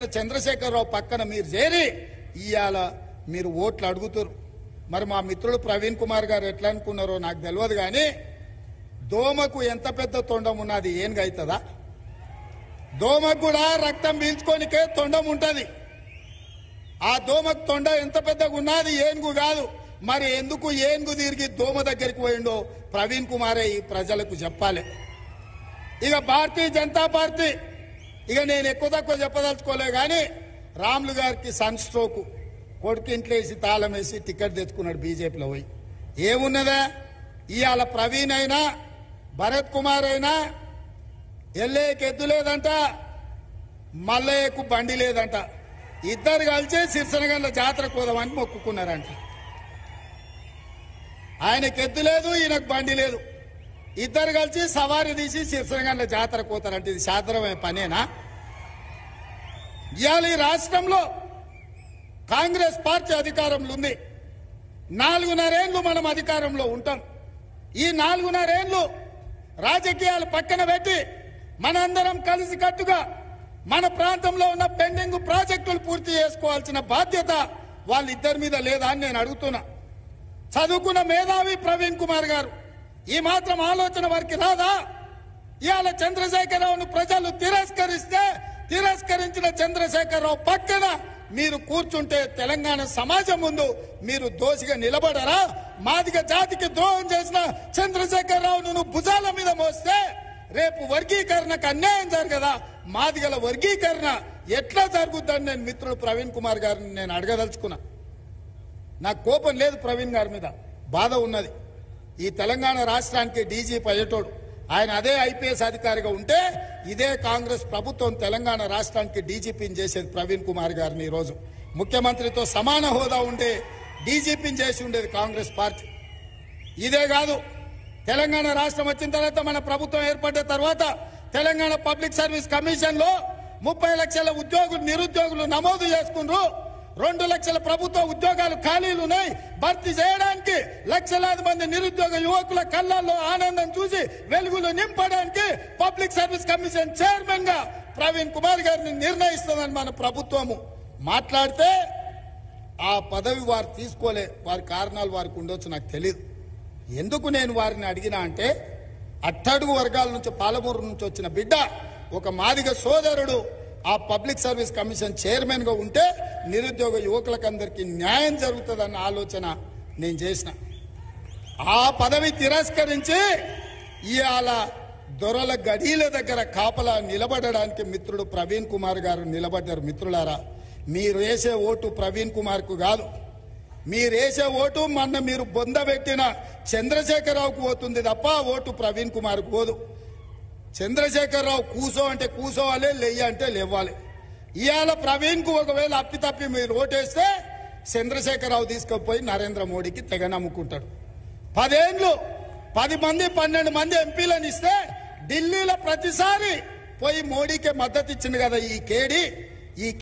చంద్రశేఖరరావు పక్కన మీరు చేరి ఇయాల మీరు ఓట్లు అడుగుతారు. మరి మా మిత్రుడు ప్రవీణ్ కుమార్ గారు ఎట్లా అనుకున్నారో నాకు తెలియదు కానీ దోమకు ఎంత పెద్ద తొండం ఉన్నది ఏనుగు అవుతుందా? దోమకు కూడా రక్తం పీల్చుకోనికే తొండం ఉంటుంది. ఆ దోమకు తొండ ఎంత పెద్దగా ఉన్నది ఏనుగు కాదు. మరి ఎందుకు ఏనుగు తిరిగి దోమ దగ్గరికి పోయిండో ప్రవీణ్ కుమారే ఈ ప్రజలకు చెప్పాలి. ఇక భారతీయ జనతా పార్టీ ఇక నేను ఎక్కువ తక్కువ చెప్పదలుచుకోలే కానీ రాములు గారికి సన్ స్ట్రోక్ కొడుకు ఇంట్లో వేసి తాళం వేసి టికెట్ తెచ్చుకున్నాడు బీజేపీలో పోయి. ఏమున్నదా ఇవాళ ప్రవీణ్ అయినా భరత్ కుమార్ అయినా ఎల్లేకి ఎద్దు లేదంట, మల్లయ్యకు బండి లేదంట. ఇద్దరు కలిసి సిరిసనగండ్ల జాతరకు పోదామని మొక్కుకున్నారంట. ఆయనకు ఎద్దు లేదు, ఈయనకు బండి లేదు. ఇద్దరు కలిసి సవారి తీసి సిరిసనగండ్ల జాతరకు పోతారంటే ఇది సాధారణమైన పనేనా? ఇవాళ ఈ రాష్ట్రంలో కాంగ్రెస్ పార్టీ అధికారంలో ఉంది. 4.5 ఏళ్లు మనం అధికారంలో ఉంటాం. ఈ 4.5 ఏళ్లు రాజకీయాలు పక్కన పెట్టి మనందరం కలిసి కట్టుగా మన ప్రాంతంలో ఉన్న పెండింగ్ ప్రాజెక్టులు పూర్తి చేసుకోవాల్సిన బాధ్యత వాళ్ళిద్దరి మీద లేదా అని నేను అడుగుతున్నా. చదువుకున్న మేధావి ప్రవీణ్ కుమార్ గారు ఈ మాత్రం ఆలోచన వారికి రాదా? ఇవాళ చంద్రశేఖరరావును ప్రజలు తిరస్కరిస్తే తిరస్కరించిన చంద్రశేఖరరావు పక్కన మీరు కూర్చుంటే తెలంగాణ సమాజం ముందు మీరు దోషిగా నిలబడరా? మాదిగ జాతికి ద్రోహం చేసిన చంద్రశేఖరరావును భుజాల మీద మోస్తే రేపు వర్గీకరణకు అన్యాయం జరగదా? మాదిగల వర్గీకరణ ఎట్లా జరుగుద్దని నేను మిత్రుడు ప్రవీణ్ కుమార్ గారిని నేను అడగదలుచుకున్నా. నాకు కోపం లేదు ప్రవీణ్ గారి మీద, బాధ ఉన్నది. ఈ తెలంగాణ రాష్ట్రానికి డీజీపీ అయ్యేటోడు ఆయన అదే ఐపీఎస్ అధికారిగా ఉంటే ఇదే కాంగ్రెస్ ప్రభుత్వం తెలంగాణ రాష్ట్రానికి డీజీపీని చేసేది ప్రవీణ్ కుమార్ గారిని. ఈరోజు ముఖ్యమంత్రితో సమాన హోదా ఉండే డీజీపీని చేసి ఉండేది కాంగ్రెస్ పార్టీ. ఇదే కాదు, తెలంగాణ రాష్ట్రం వచ్చిన తర్వాత మన ప్రభుత్వం ఏర్పడిన తర్వాత తెలంగాణ పబ్లిక్ సర్వీస్ కమిషన్ లో 30 లక్షల నిరుద్యోగులు నమోదు చేసుకున్నారు. 2 లక్షల ప్రభుత్వ ఉద్యోగాలు ఖాళీలు ఉన్నాయి. భర్తీ చేయడానికి లక్షలాది మంది నిరుద్యోగ యువకుల కళ్ళల్లో ఆనందం చూసి వెలుగులు నింపడానికి పబ్లిక్ సర్వీస్ కమిషన్ చైర్మన్ గా ప్రవీణ్ కుమార్ గారిని నిర్ణయిస్తుందని మన ప్రభుత్వము మాట్లాడితే ఆ పదవి వారు తీసుకోలే. వారి కారణాలు వారికి ఉండొచ్చు, నాకు తెలియదు. ఎందుకు నేను వారిని అడిగినా అంటే అట్టడుగు వర్గాల నుంచి పాలమూరు నుంచి వచ్చిన బిడ్డ ఒక మాదిగ సోదరుడు ఆ పబ్లిక్ సర్వీస్ కమిషన్ చైర్మన్ గా ఉంటే నిరుద్యోగ యువకులకందరికీ న్యాయం జరుగుతుందన్న ఆలోచన నేను చేసిన. ఆ పదవి తిరస్కరించి ఇవాళ దొరల గడీల దగ్గర కాపలా నిలబడడానికి మిత్రుడు ప్రవీణ్ కుమార్ గారు నిలబడ్డారు. మిత్రులారా, మీరు వేసే ఓటు ప్రవీణ్ కుమార్ కు కాదు, మీరు వేసే ఓటు మొన్న మీరు బొందబెట్టిన చంద్రశేఖరరావుకు పోతుంది తప్ప ఓటు ప్రవీణ్ కుమార్ కు పోదు. చంద్రశేఖరరావు కూసో అంటే కూసోవాలి, లేయ్య అంటే లేవాలి. ఇవాళ ప్రవీణ్ కు ఒకవేళ అప్పితప్పి మీరు ఓటేస్తే చంద్రశేఖరరావు తీసుకుపోయి నరేంద్ర మోడీకి తెగ నమ్ముకుంటాడు. 10 ఏళ్లు 10 మంది 12 మంది ఎంపీలను ఇస్తే ఢిల్లీలో ప్రతిసారి పోయి మోడీకే మద్దతు ఇచ్చింది కదా ఈ కేడి. ఈ